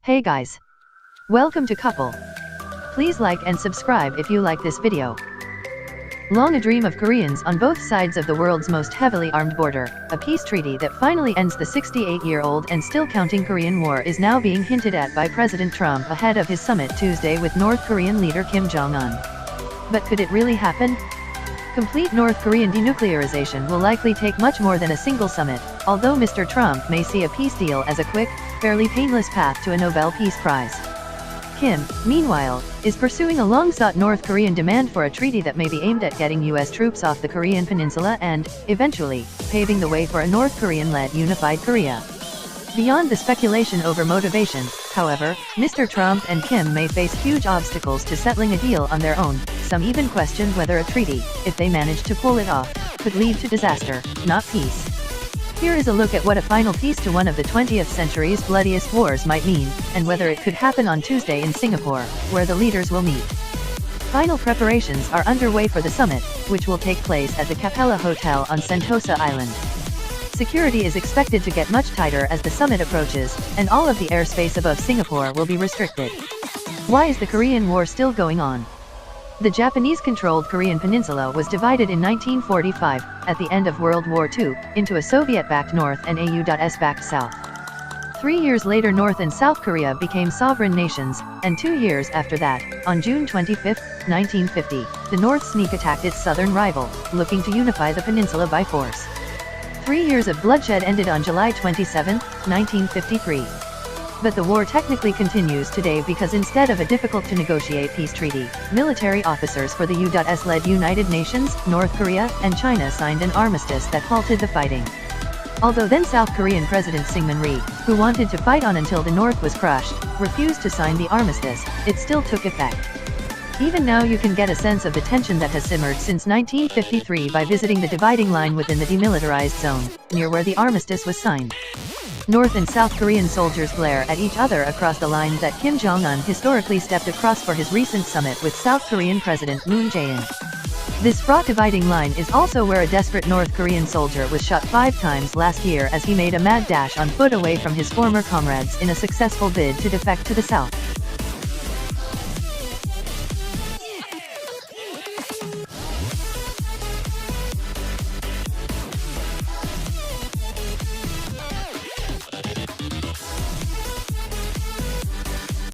Hey guys. Welcome to Couple. Please like and subscribe if you like this video. Long a dream of Koreans on both sides of the world's most heavily armed border, a peace treaty that finally ends the 68-year-old and still counting Korean War is now being hinted at by President Trump ahead of his summit Tuesday with North Korean leader Kim Jong-un. But could it really happen? Complete North Korean denuclearization will likely take much more than a single summit, although Mr. Trump may see a peace deal as a quick, fairly painless path to a Nobel Peace Prize. Kim, meanwhile, is pursuing a long-sought North Korean demand for a treaty that may be aimed at getting U.S. troops off the Korean peninsula and, eventually, paving the way for a North Korean-led unified Korea. Beyond the speculation over motivation, however, Mr. Trump and Kim may face huge obstacles to settling a deal on their own. Some even question whether a treaty, if they manage to pull it off, could lead to disaster, not peace. Here is a look at what a final peace to one of the 20th century's bloodiest wars might mean, and whether it could happen on Tuesday in Singapore, where the leaders will meet. Final preparations are underway for the summit, which will take place at the Capella Hotel on Sentosa Island. Security is expected to get much tighter as the summit approaches, and all of the airspace above Singapore will be restricted. Why is the Korean War still going on? The Japanese-controlled Korean peninsula was divided in 1945, at the end of World War II, into a Soviet-backed North and a U.S.-backed South. 3 years later North and South Korea became sovereign nations, and 2 years after that, on June 25, 1950, the North sneak attacked its southern rival, looking to unify the peninsula by force. 3 years of bloodshed ended on July 27, 1953. But the war technically continues today because instead of a difficult-to-negotiate peace treaty, military officers for the U.S.-led United Nations, North Korea, and China signed an armistice that halted the fighting. Although then South Korean President Syngman Rhee, who wanted to fight on until the North was crushed, refused to sign the armistice, it still took effect. Even now you can get a sense of the tension that has simmered since 1953 by visiting the dividing line within the demilitarized zone, near where the armistice was signed. North and South Korean soldiers glare at each other across the line that Kim Jong-un historically stepped across for his recent summit with South Korean President Moon Jae-in. This fraught dividing line is also where a desperate North Korean soldier was shot 5 times last year as he made a mad dash on foot away from his former comrades in a successful bid to defect to the south.